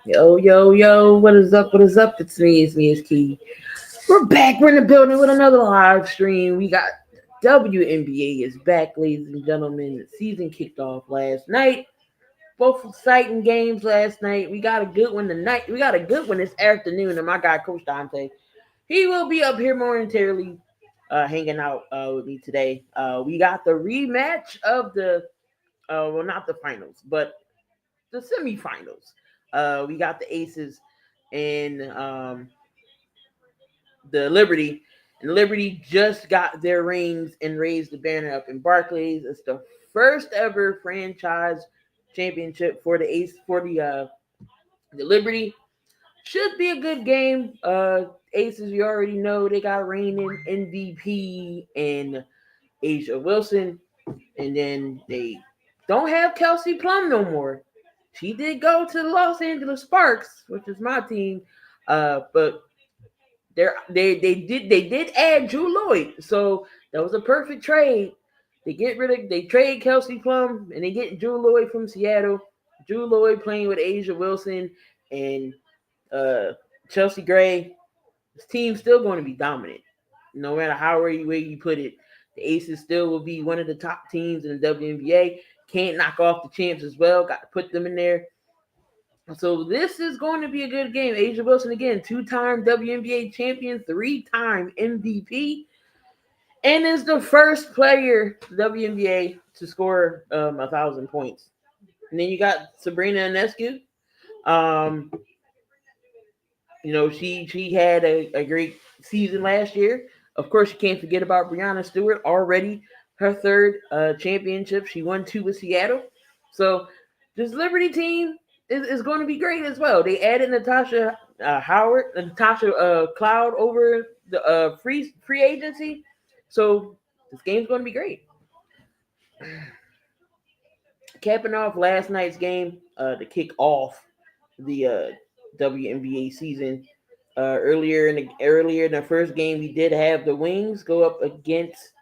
Yo, yo, yo, what is up? What is up? It's me, it's Key. We're back. We're in the building with another live stream. We got WNBA is back, ladies and gentlemen. The season kicked off last night. Both exciting games last night. We got a good one tonight. We got a good one this afternoon. And my guy, Coach Dante, he will be up here momentarily hanging out with me today. We got the rematch of the, well, not the finals, but the semifinals. We got the Aces and the Liberty. And Liberty just got their rings and raised the banner up in Barclays. It's the first ever franchise championship for the Ace the Liberty. Should be a good game. Aces, you already know they got reigning MVP and Asia Wilson, and then they don't have Kelsey Plum no more. She did go to the Los Angeles Sparks, which is my team, but they did add Drew Lloyd, so that was a perfect trade. They trade Kelsey Plum and they get Drew Lloyd from Seattle. Drew Lloyd playing with Asia Wilson and Chelsea Gray. This team's still going to be dominant, no matter how way you put it. The Aces still will be one of the top teams in the WNBA. Can't knock off the champs as well. Got to put them in there. So this is going to be a good game. Asia Wilson, again, 2-time WNBA champion, 3-time MVP, and is the first player WNBA to score 1,000 points. And then you got Sabrina Ionescu. She had a great season last year. Of course, you can't forget about Breanna Stewart, already her third championship. She won 2 with Seattle. So this Liberty team is going to be great as well. They added Natasha Cloud over the free agency. So this game's going to be great. Capping off last night's game to kick off the WNBA season. Earlier in the first game, we did have the Wings go up against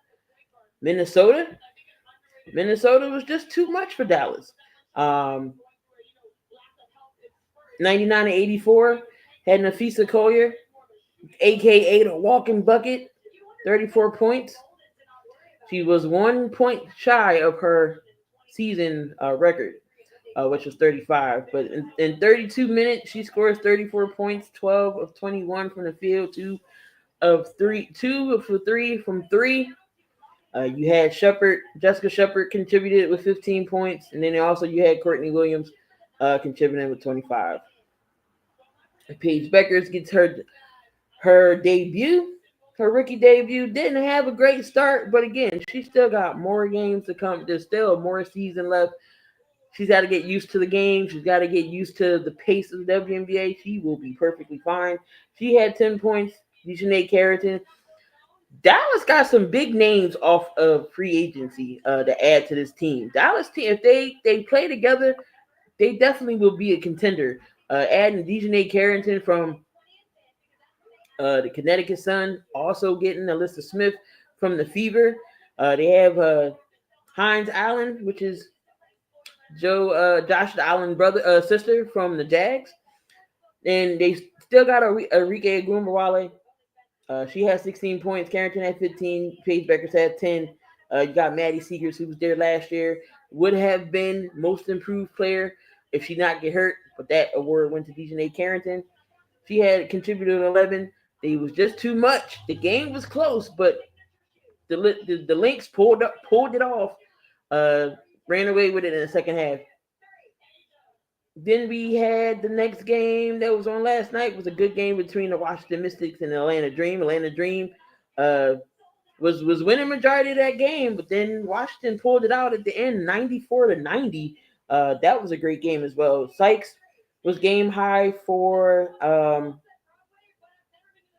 Minnesota. Minnesota was just too much for Dallas. 99-84 had Nafisa Collier, aka the walking bucket, 34 points. She was 1 point shy of her season record, which was 35. But in 32 minutes, she scores 34 points, 12 of 21 from the field, 2 for 3 from 3. You had Jessica Shepard contributed with 15 points, and then also you had Courtney Williams contributing with 25. Paige Beckers gets her debut. Her rookie debut didn't have a great start, but again, she still got more games to come. There's still more season left. She's got to get used to the game. She's got to get used to the pace of the WNBA. She will be perfectly fine. She had 10 points. Dejanay Carrington. Dallas got some big names off of free agency to add to this team. Dallas team, if they play together, they definitely will be a contender. Adding Dejanay Carrington from the Connecticut Sun, also getting Alyssa Smith from the Fever. They have Hines Allen, which is Josh Allen sister from the Jags, and they still got Arike Agumbawale. She has 16 points. Carrington had 15. Paige Beckers had 10. You got Maddie Seegers, who was there last year. Would have been most improved player if she not get hurt, but that award went to Dejanay Carrington. She had contributed 11. It was just too much. The game was close, but the Lynx pulled it off. Uh, Ran away with it in the second half. Then we had the next game that was on last night. It was a good game between the Washington Mystics and the Atlanta Dream. Atlanta Dream uh, was winning majority of that game, but then Washington pulled it out at the end, 94-90. That was a great game as well. Sykes was game high for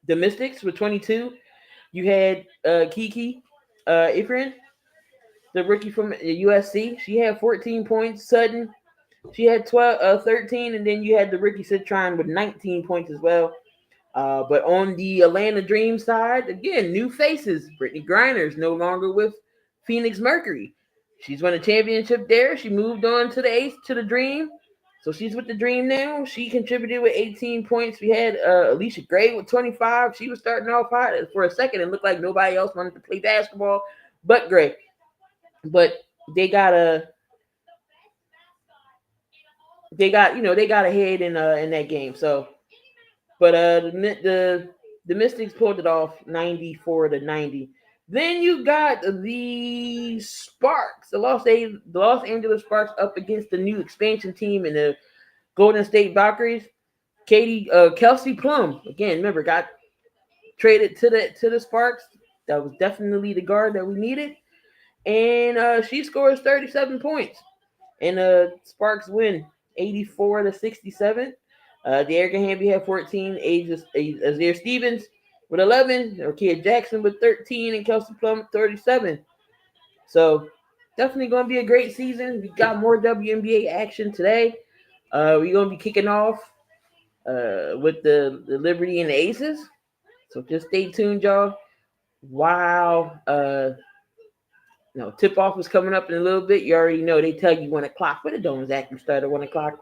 the Mystics with 22. You had Kiki Ifrin, the rookie from USC. She had 14 points. Sutton, she had 13, and then you had the rookie Citron with 19 points as well. But on the Atlanta Dream side, again, new faces. Brittany Griner's no longer with Phoenix Mercury. She's won a championship there. She moved on to the Ace, to the Dream. So she's with the Dream now. She contributed with 18 points. We had Alicia Gray with 25. She was starting off hot for a second. It looked like nobody else wanted to play basketball but Gray. But they got ahead in that game. So, but the Mystics pulled it off 94-90. Then you got the Sparks, the Los Angeles Sparks up against the new expansion team in the Golden State Valkyries. Kelsey Plum, again, remember, got traded to the Sparks. That was definitely the guard that we needed. And she scores 37 points. And Sparks win 84-67. De'Erica Hamby had 14. Azir Stevens with 11. Orkia Jackson with 13. And Kelsey Plum with 37. So definitely going to be a great season. We got more WNBA action today. We're going to be kicking off with the Liberty and the Aces. So just stay tuned, y'all. Wow. Tip off is coming up in a little bit. You already know they tell you 1 o'clock, but it don't exactly start at 1 o'clock.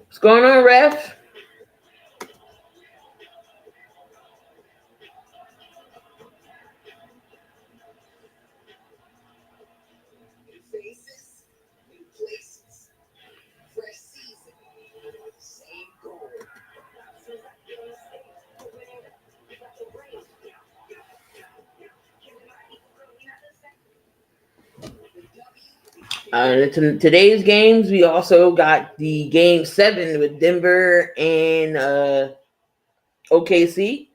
What's going on, ref? Today's games, we also got the game 7 with Denver and OKC.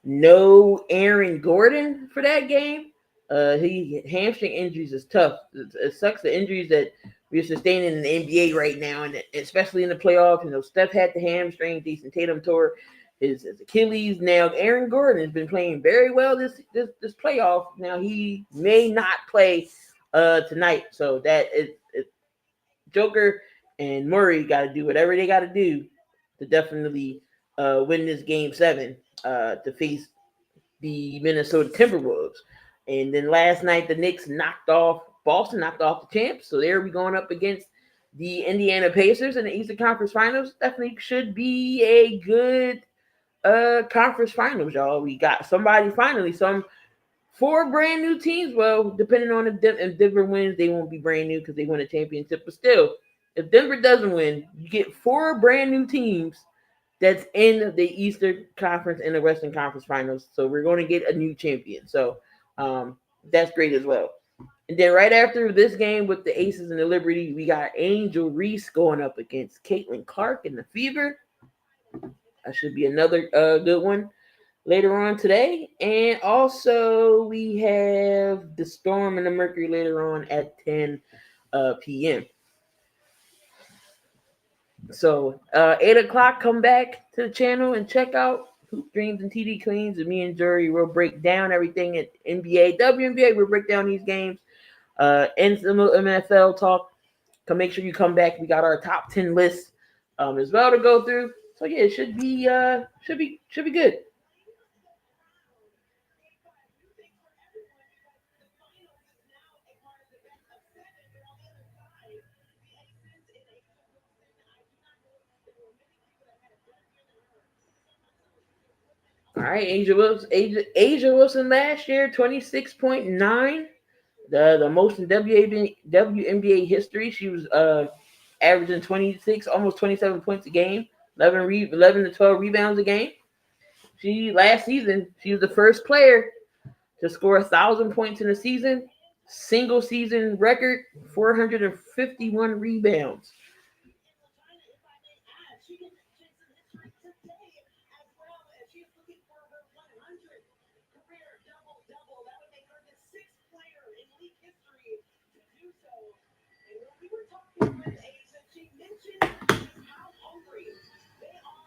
No Aaron Gordon for that game. Hamstring injuries is tough. It sucks, the injuries that we're sustaining in the NBA right now, and especially in the playoffs. Steph had the hamstring. Jason Tatum tore his Achilles. Now Aaron Gordon has been playing very well this playoff. Now he may not play tonight, so that is Joker and Murray got to do whatever they got to do to definitely win this game 7 to face the Minnesota Timberwolves. And then last night, the Knicks Boston knocked off the champs. So there we going up against the Indiana Pacers in the Eastern Conference Finals. Definitely should be a good conference finals, y'all. We got some 4 brand new teams. Well, depending on if Denver wins, they won't be brand new because they won a championship. But still, if Denver doesn't win, you get 4 brand new teams that's in the Eastern Conference and the Western Conference Finals. So we're going to get a new champion. So that's great as well. And then right after this game with the Aces and the Liberty, we got Angel Reese going up against Caitlin Clark in the Fever. That should be another good one later on today. And also we have the Storm and the Mercury later on at 10 p.m. So 8 o'clock, come back to the channel and check out Hoop Dreams and TD Cleans. And me and Jury will break down everything at NBA, WNBA. We'll break down these games. And some NFL talk. Make sure you come back. We got our top 10 list as well to go through. So yeah, it should be good. All right, Asia Wilson last year, 26.9, the most in WNBA history. She was averaging 26, almost 27 points a game, 11 to 12 rebounds a game. Last season, she was the first player to score 1,000 points in a season. Single season record, 451 rebounds.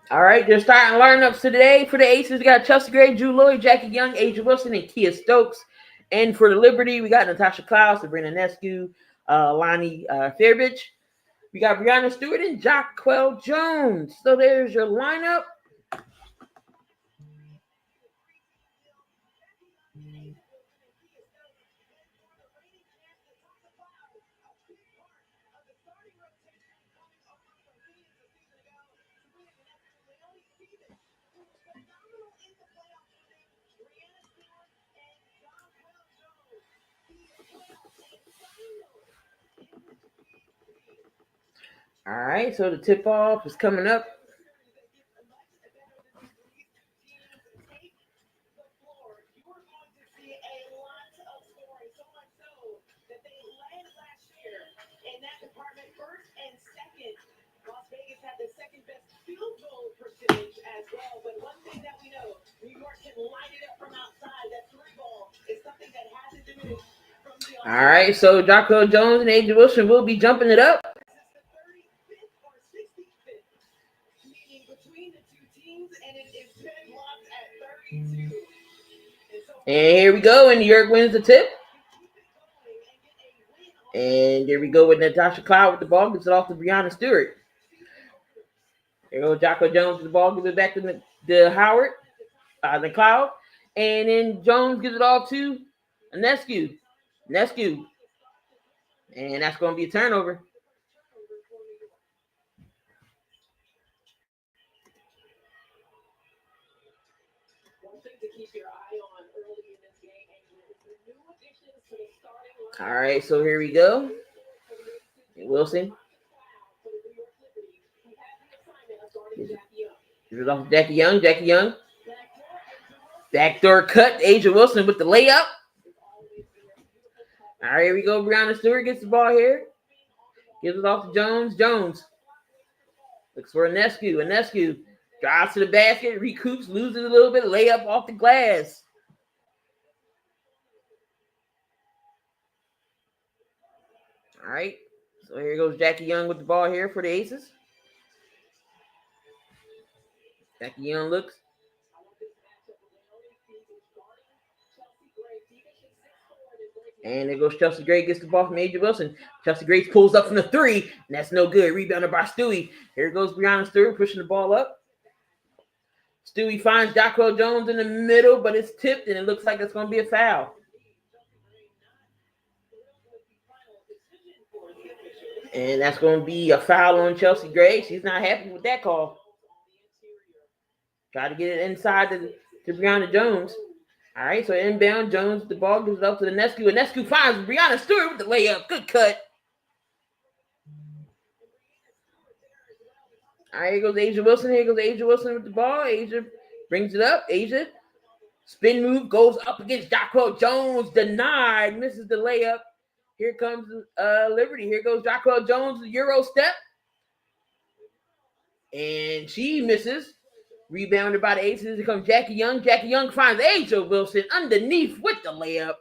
All right, they're starting lineups today for the Aces. We got Chelsea Gray, Drew Lloyd, Jackie Young, Asia Wilson, and Kia Stokes. And for the Liberty, we got Natasha Clouse, Sabrina Nescu, Lonnie Fairbridge. We got Brianna Stewart and Jacquel Jones. So there's your lineup. All right, so the tip-off is coming up. All right, so Jacquel Jones and Asia Wilson will be jumping it up. And here we go, and New York wins the tip. And there we go with Natasha Cloud with the ball, gets it off to Brianna Stewart. There goes Jacquel Jones with the ball, gives it back to the Howard, the Cloud. And then Jones gives it off to Nescu. And that's going to be a turnover. All right, so here we go. Wilson. Give it off to Jackie Young. Backdoor cut. Asia Wilson with the layup. All right, here we go. Brianna Stewart gets the ball here. Gives it off to Jones. Looks for Nescu. Drives to the basket. Recoups. Loses a little bit. Layup off the glass. All right. So here goes Jackie Young with the ball here for the Aces. Jackie Young looks. And there goes Chelsea Gray, gets the ball from Asia Wilson. Chelsea Gray pulls up from the three, and that's no good. Rebounded by Stewie. Here goes Brianna Stewart pushing the ball up. Stewie finds Jacquel Jones in the middle, but it's tipped, and it looks like it's going to be a foul. And that's going to be a foul on Chelsea Gray. She's not happy with that call. Try to get it inside to Brianna Jones. All right, so inbound, Jones, the ball gives it up to the Nescu, and Nescu finds Brianna Stewart with the layup. Good cut. All right, here goes Asia Wilson. With the ball. Asia brings it up. Asia, spin move, goes up against Jacquel Jones. Denied, misses the layup. Here comes Liberty. Here goes Jacquel Jones, the Euro step. And she misses. Rebounded by the Aces. Here comes Jackie Young. Jackie Young finds Asia Wilson underneath with the layup.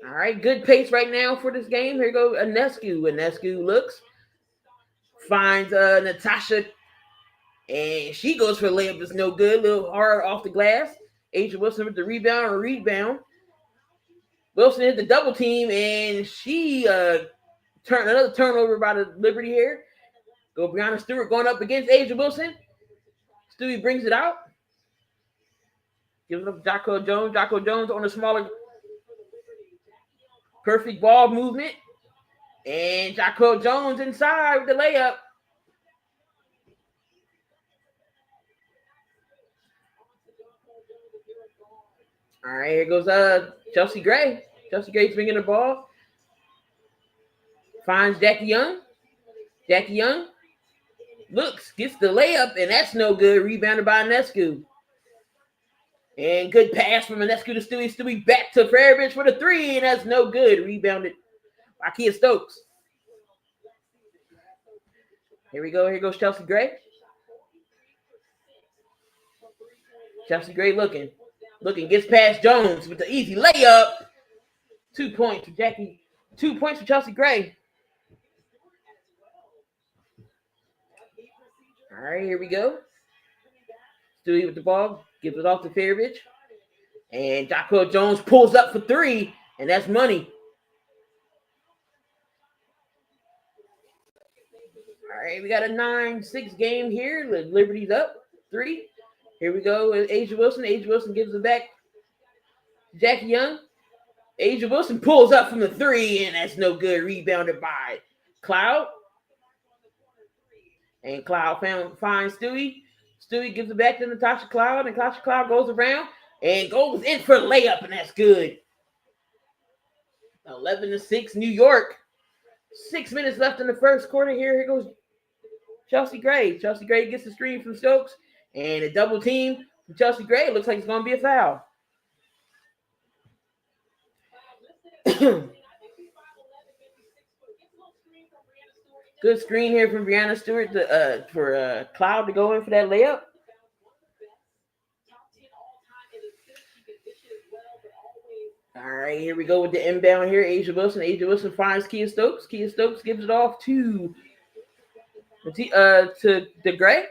All right, good pace right now for this game. Here goes Nescu. Nescu looks. Finds Natasha. And she goes for a layup. It's no good. A little hard off the glass. Asia Wilson with the rebound. Wilson hit the double team. And she turned another turnover by the Liberty here. Go Brianna Stewart going up against Asia Wilson. Stewie brings it out. Gives it up to Jacquel Jones. Jacquel Jones on the smaller. Perfect ball movement. And Jacquel Jones inside with the layup. All right, here goes Chelsea Gray. Chelsea Gray's bringing the ball. Finds Jackie Young. Jackie Young looks, gets the layup, and that's no good. Rebounded by Nescu. And good pass from Nescu to Stewie. Stewie back to Fairbanks for the three, and that's no good. Rebounded by Kia Stokes. Here we go. Here goes Chelsea Gray. Chelsea Gray looking. Gets past Jones with the easy layup. 2 points for Jackie. 2 points for Chelsea Gray. All right, here we go. Stewie with the ball. Gives it off to Fairbanks. And Jocko Jones pulls up for three, and that's money. All right, we got a 9-6 game here. Liberty's up 3. Here we go with Asia Wilson. Asia Wilson gives it back. Jackie Young. Asia Wilson pulls up from the three, and that's no good. Rebounded by Cloud. And Cloud finds Stewie. Stewie gives it back to Natasha Cloud, and Natasha Cloud goes around and goes in for the layup, and that's good. 11-6 New York. 6 minutes left in the first quarter. Here goes Chelsea Gray. Chelsea Gray gets the screen from Stokes, and a double team from Chelsea Gray. It looks like it's going to be a foul. Good screen here from Brianna Stewart for Cloud to go in for that layup. All right, here we go with the inbound here. Asia Wilson. Asia Wilson finds Kia Stokes. Kia Stokes gives it off to the Gray.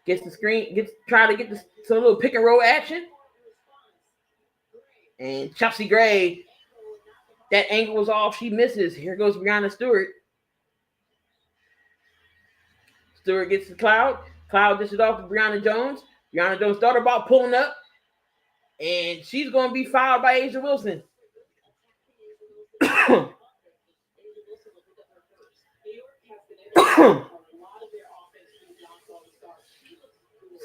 Gets the screen. Trying to get some little pick and roll action. And Chelsea Gray, that angle was off. She misses. Here goes Brianna Stewart. Stewart gets the Cloud. Cloud dishes off to Brianna Jones. Brianna Jones thought about pulling up. And she's going to be fouled by Asia Wilson.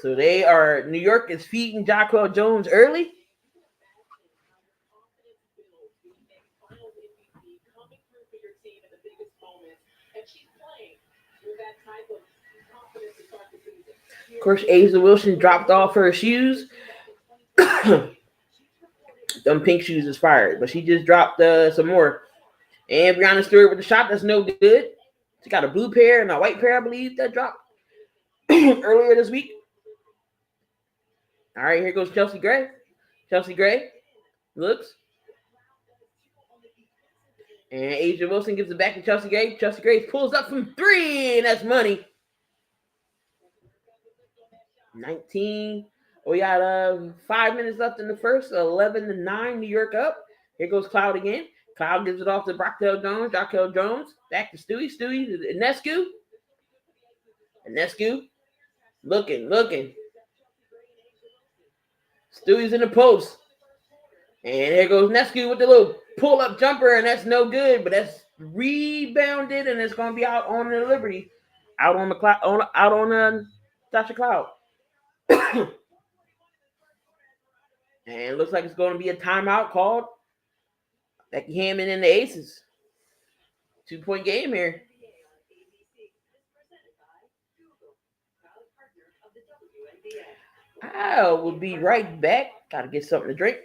So New York is feeding Jocko Jones early. Of course, Asia Wilson dropped off her shoes. Them pink shoes is fired, but she just dropped some more. And Brianna Stewart with the shot that's no good. She got a blue pair and a white pair, I believe, that dropped earlier this week. All right, here goes Chelsea Gray. Chelsea Gray looks. And Asia Wilson gives it back to Chelsea Gray. Chelsea Gray pulls up from three, and that's money. 19. We got 5 minutes left in the first. 11-9, New York up. Here goes Cloud again. Cloud gives it off to Brockdale Jones. Brockdale Jones back to Stewie. Stewie to Nescu. Nescu looking. Stewie's in the post. And here goes Nescu with the little pull-up jumper, and that's no good, but that's rebounded, and it's going to be out on the Liberty. Out on Tasha Cloud. And it looks like it's going to be a timeout called. Becky Hammond and the Aces. 2-point game here. I will be right back. Got to get something to drink.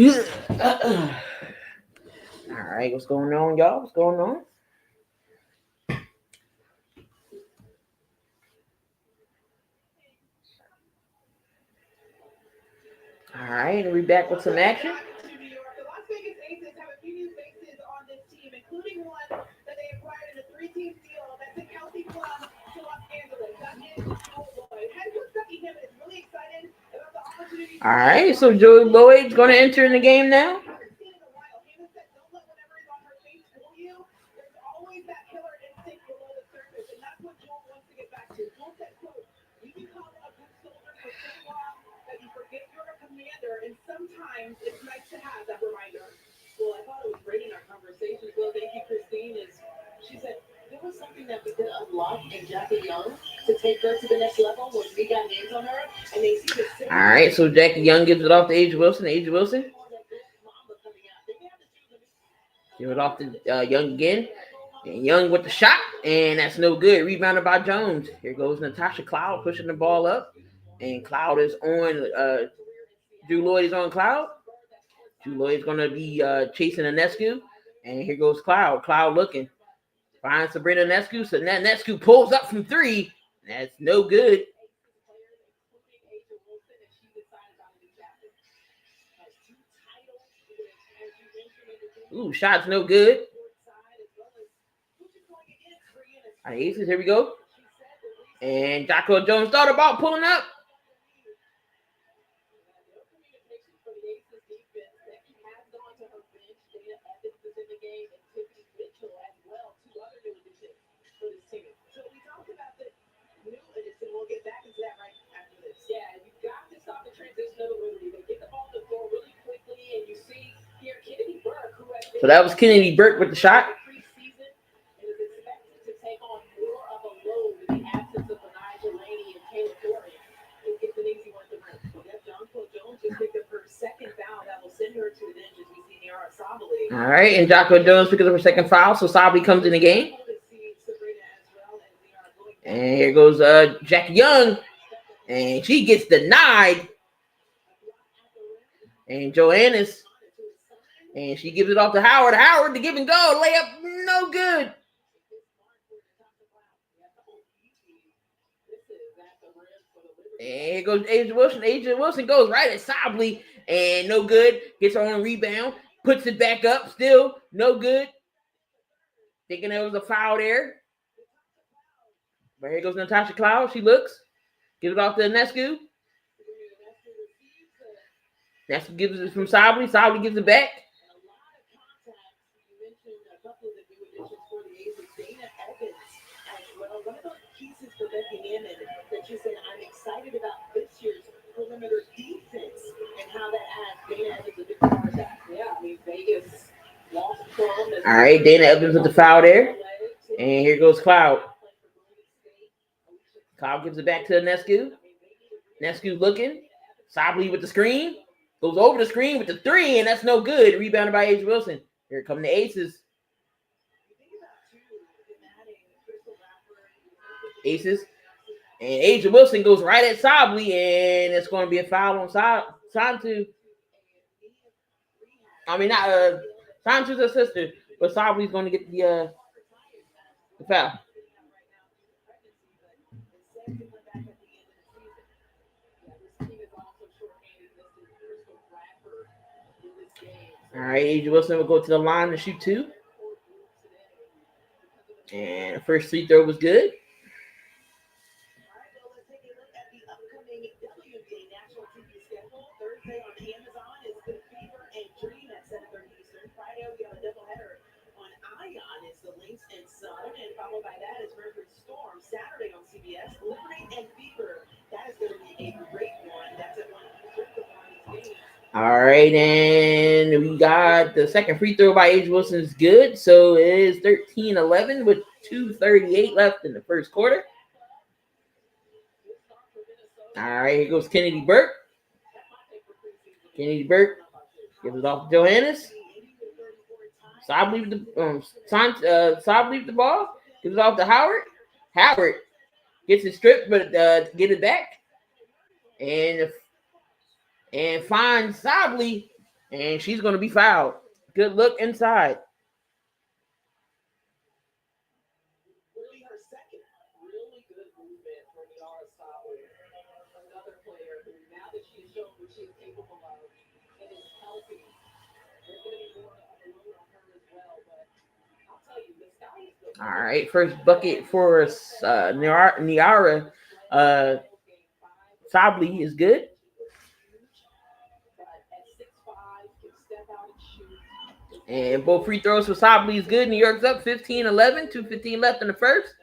All right, what's going on, y'all? What's going on? All right, and we back with some action. All right, so Joey Lloyd's going to enter in the game now. All right, so Jackie Young gives it off to A'ja Wilson. A'ja Wilson. Give it off to Young again. And Young with the shot, and that's no good. Rebounded by Jones. Here goes Natasha Cloud pushing the ball up. And Cloud is on. Drew Lloyd is on Cloud. Drew Lloyd's going to be chasing Ionescu. And here goes Cloud. Cloud looking. Finds Sabrina Ionescu. So now Ionescu pulls up from three. That's no good. Ooh, shot's no good. All right, Aces, here we go. And Jocko Jones thought about pulling up. So that was Kennedy Burke with the shot. All right, and Jocko Jones picks up her second foul, so Sably comes in the game. And here goes Jackie Young, and she gets denied. And Joannis, and she gives it off to Howard. Howard, the give and go, layup, no good. And here goes A'ja Wilson. A'ja Wilson goes right at Sably, and no good. Gets her own rebound, puts it back up, still no good. Thinking there was a foul there. But here goes Natasha Cloud. She looks, gives it off to Ionescu. Ionescu gives it from Sably. Sably gives it back. All right, Dana Evans with the foul there. And here goes Cloud. Cloud gives it back to Ionescu. Ionescu looking. Sably with the screen. Goes over the screen with the three, and that's no good. Rebounded by A'ja Wilson. Here come the Aces. Aces. And Asia Wilson goes right at Sably, and it's going to be a foul on Santu. I mean, not Santu's her sister, but Sably's going to get the foul. All right, Asia Wilson will go to the line to shoot 2. And the first free throw was good. WNBA national TV schedule. Thursday on Amazon is Good Fever and Dream at 7:30 Eastern. Friday we have a doubleheader on Ion. It's the Lynx and Sun, and followed by that is Mercury Storm. Saturday on CBS, Liberty and Fever. That is going to be a great one. That's at 1 Eastern. All right, and we got the second free throw by Asia Wilson is good. So it is 13-11 with 2:38 left in the first quarter. All right, here goes Kennedy Burke. Kennedy Burke gives it off to Johannes. Saab leaves the ball. Gives it off to Howard. Howard gets it stripped, but get it back. And finds Sabley, and she's going to be fouled. Good look inside. Really her second. Really good movement from Yara Sabley. Another player who, now that she has shown what she is capable of and is healthy, there's going to be more of a load on her as well. But I'll tell you, the sky is good. All right, first bucket for Niara Sabley is good. And both free throws for Sabley is good. New York's up 15-11, 2:15 left in the first.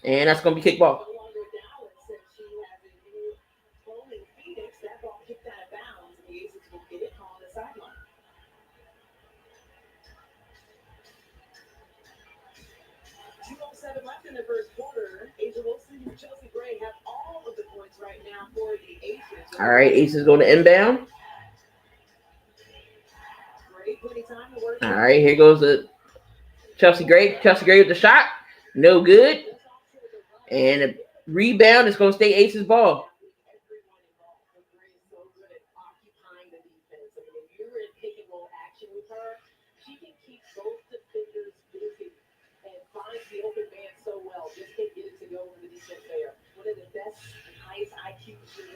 And that's going to be kick ball. Left in the first quarter. Asia Wilson and Chelsea Gray have all of the points right now for the Aces. All right, Aces going to inbound. All right, here goes the Chelsea Gray. Chelsea Gray with the shot. No good. And a rebound is going to stay Aces ball.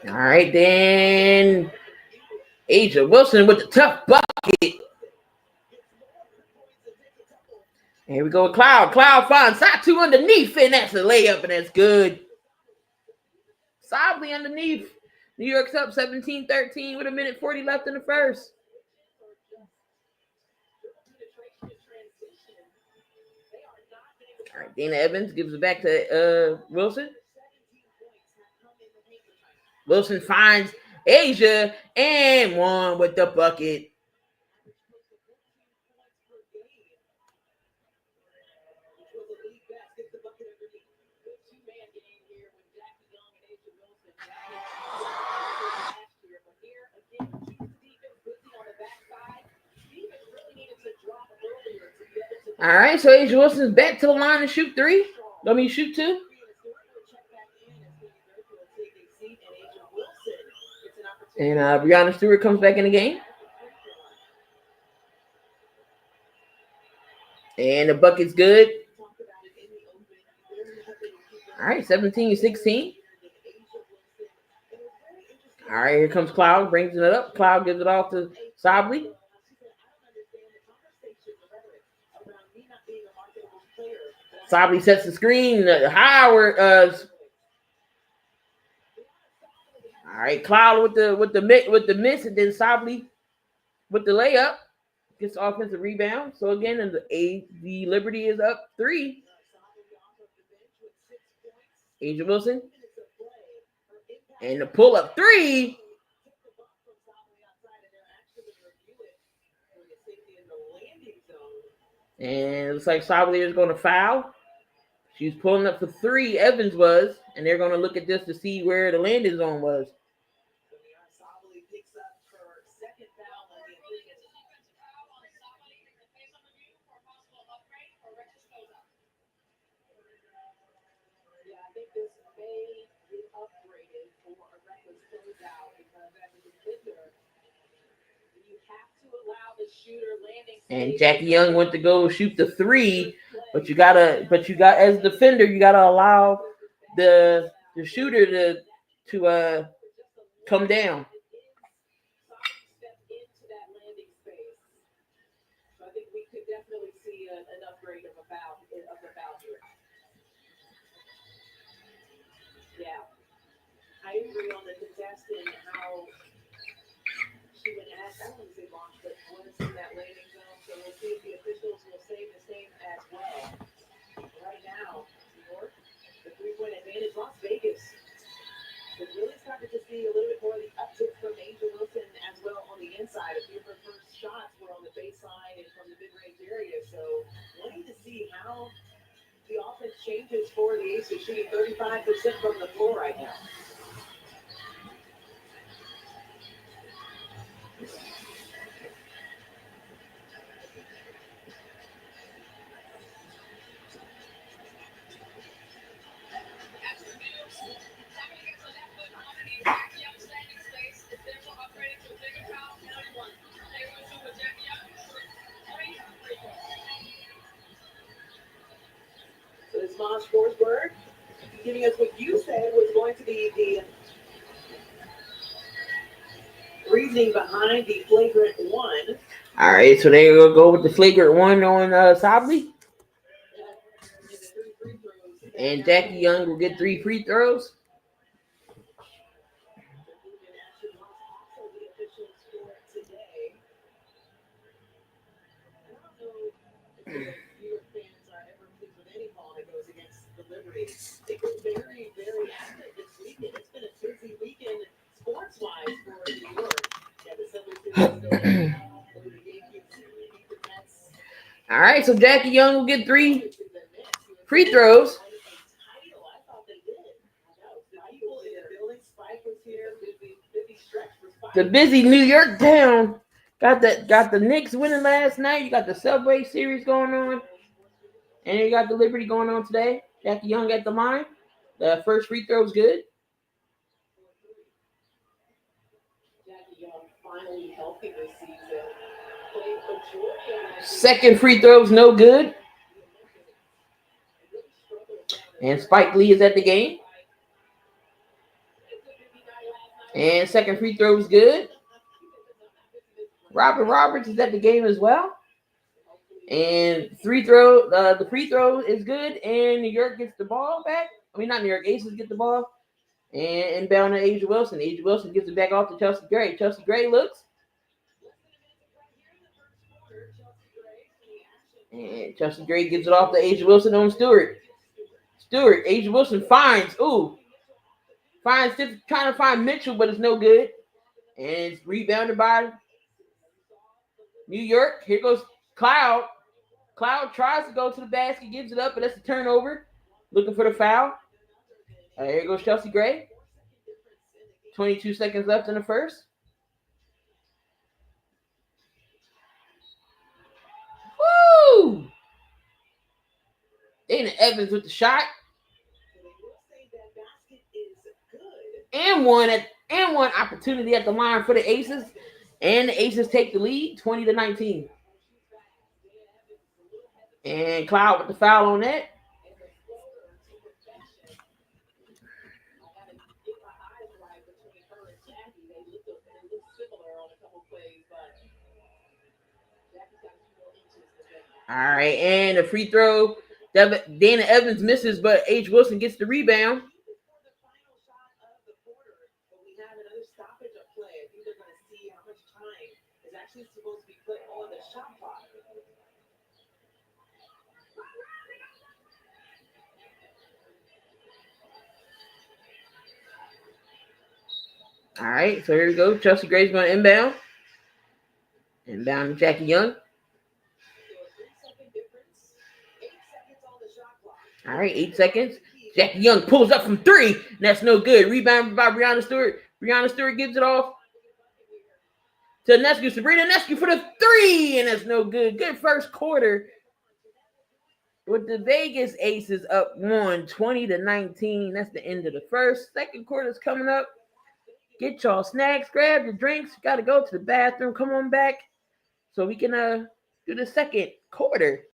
All right, then Asia Wilson with the tough bucket. Here we go with Cloud. Cloud finds Satu underneath, and that's a layup, and that's good. Solidly underneath. New York's up 17-13 with 1:40 left in the first. All right, Dana Evans gives it back to Wilson. Wilson finds Asia and one with the bucket. All right, so Asia Wilson's back to the line to shoot 3. Let me shoot 2. And Breonna Stewart comes back in the game. And the bucket's good. All right, 17-16. All right, here comes Cloud, brings it up. Cloud gives it off to Sabley. Sabley sets the screen. Howard. All right, Cloud with the miss, and then Sabley with the layup gets offensive rebound. So again, the Liberty is up 3. Asia Wilson, and the pull up 3. And it looks like Sabley is going to foul. She's pulling up for 3. Evans was, and they're going to look at this to see where the landing zone was. And Jackie Young went to go shoot the three, but you got as a defender, you gotta allow the shooter to come down. Giving us what you said was going to be the reasoning behind the flagrant one. All right, so they will go with the flagrant one on Sabley. And Jackie Young will get 3 free throws. They've been very, very active this weekend. It's been a busy weekend sports-wise for New York. Yeah, the Southern Series All right, so Jackie Young will get 3 free throws. The busy New York town got the Knicks winning last night. You got the Subway Series going on, and you got the Liberty going on today. Jackie Young at the line. The first free throw is good. Second free throw is no good. And Spike Lee is at the game. And second free throw is good. Robert Roberts is at the game as well. And the free throw is good. And New York gets the ball back. I mean, not New York. Aces get the ball. And inbound to Asia Wilson. Asia Wilson gives it back off to Chelsea Gray. Chelsea Gray looks. And Chelsea Gray gives it off to Asia Wilson on Stewart. Asia Wilson finds. Trying to find Mitchell, but it's no good. And it's rebounded by New York. Here goes Cloud. Cloud tries to go to the basket, gives it up, but that's a turnover. Looking for the foul. Here goes Chelsea Gray. 22 seconds left in the first. Woo! Dana Evans with the shot. And one opportunity at the line for the Aces. And the Aces take the lead, 20-19. And Cloud with the foul on that. All right, and a free throw. Dana Evans misses, but H. Wilson gets the rebound. All right, so here we go. Chelsea Gray's going to inbound. Inbound to Jackie Young. All right, 8 seconds. Jackie Young pulls up from 3. And that's no good. Rebound by Breonna Stewart. Breonna Stewart gives it off to Nescu. Sabrina Nescu for the 3. And that's no good. Good first quarter. With the Vegas Aces up 20-19. That's the end of the first. Second quarter's coming up. Get y'all snacks, grab your drinks. Got to go to the bathroom. Come on back. so we can do the second quarter.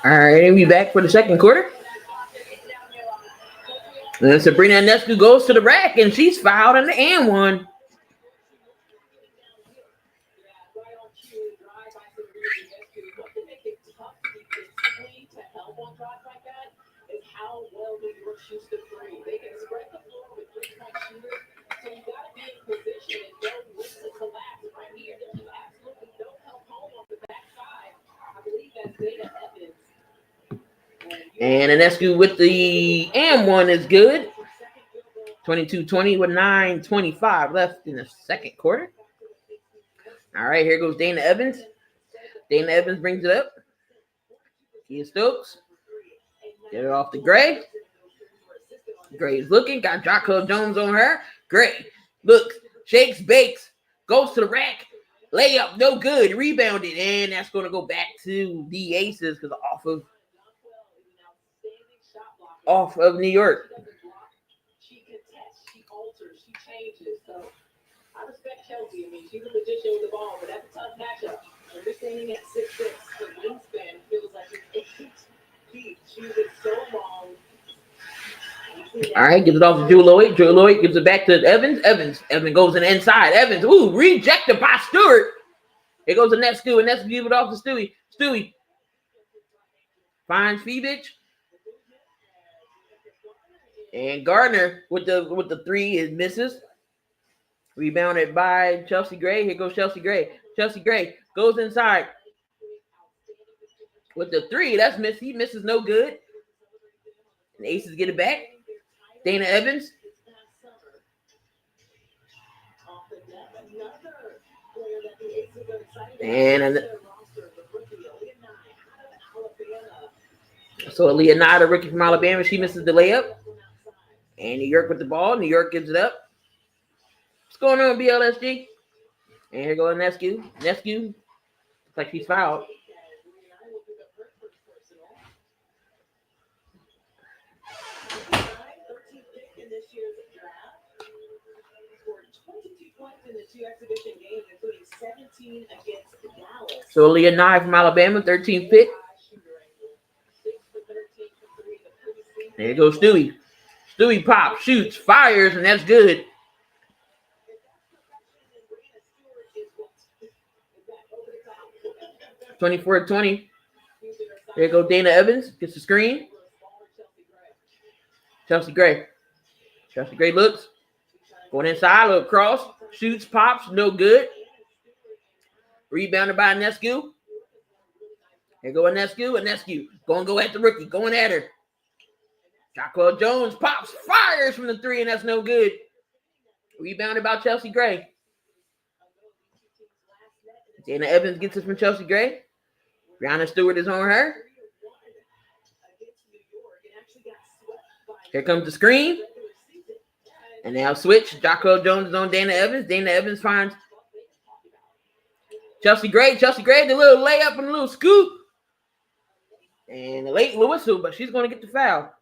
All right, and we back for the second quarter. And then Sabrina Ionescu goes to the rack and she's fouled in the and one. And Ionescu with the and one is good. 22-20 with 9:25 left in the second quarter. All right, here goes Dana Evans. Dana Evans brings it up. Kia Stokes. Get it off to Gray. Gray's looking. Got Jocko Jones on her. Gray looks, shakes, bakes, goes to the rack. Layup, no good. Rebounded, and that's going to go back to the Aces because off of New York. She contests, she alters, she changes. So I respect Chelsea. I mean, she's a magician with the ball, but that's a tough matchup. When you're standing at 6'6", the wingspan feels like it's 8 feet. She was so long. All right, gives it off to Drew Lloyd. Drew Lloyd gives it back to Evans. Evans goes in the inside. Evans, rejected by Stewart. It goes to Nescu, and Nescu gives it off to Stewie. Stewie finds Fevich. And Gardner with the three is misses. Rebounded by Chelsea Gray. Here goes Chelsea Gray. Chelsea Gray goes inside with the three. That's missed. He misses no good. And the Aces get it back. Dana Evans. And so Leonida, rookie from Alabama, she misses the layup. And New York with the ball. New York gives it up. What's going on, BLSG? And here goes Nescu. Nescu looks like she's fouled. So Leonida from Alabama, 13th pick. There goes Stewie. Stewie pops, shoots, fires, and that's good. (24-20). There goes Dana Evans. Gets the screen. Chelsea Gray. Chelsea Gray looks. Going inside, little cross. Shoots, pops, no good. Rebounded by Nescu. Here go Nescu. Going to go at the rookie. Going at her. Jocko Jones pops, fires from the three, and that's no good. Rebounded by Chelsea Gray. Dana Evans gets it from Chelsea Gray. Brianna Stewart is on her. Here comes the screen. And now switch. Jocko Jones is on Dana Evans. Dana Evans finds Chelsea Gray. Chelsea Gray, the little layup and a little scoop. And a late whistle, but she's going to get the foul.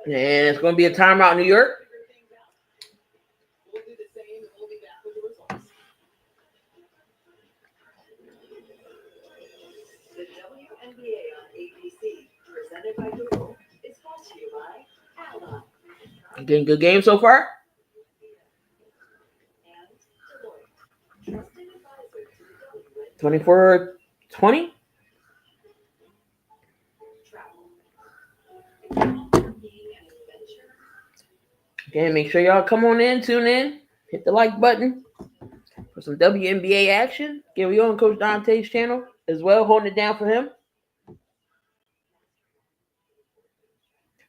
And it's going to be a timeout, New York. The WNBA on ABC, presented by Google, is brought to you by Alma. Getting good game so far. And 24-20. Okay, make sure y'all come on in, tune in, hit the like button for some WNBA action. Get we on Coach Dante's channel as well, holding it down for him.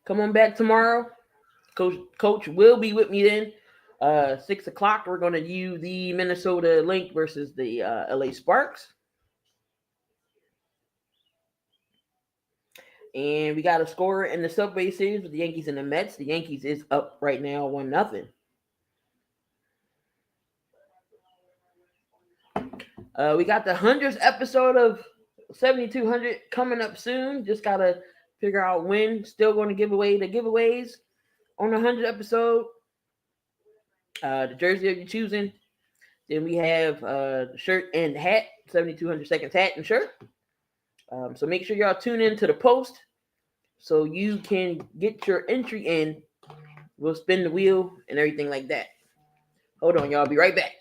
Come on back tomorrow. Coach will be with me then. 6 o'clock, we're going to view the Minnesota Lynx versus the LA Sparks. And we got a score in the Subway Series with the Yankees and the Mets. The Yankees is up right now 1-0. We got the 100th episode of 7200 coming up soon. Just got to figure out when. Still going to give away the giveaways on the 100th episode. The jersey that you're choosing. Then we have the shirt and hat, 7200 seconds hat and shirt. So make sure y'all tune in to the post so you can get your entry in. We'll spin the wheel and everything like that. Hold on, y'all. Be right back.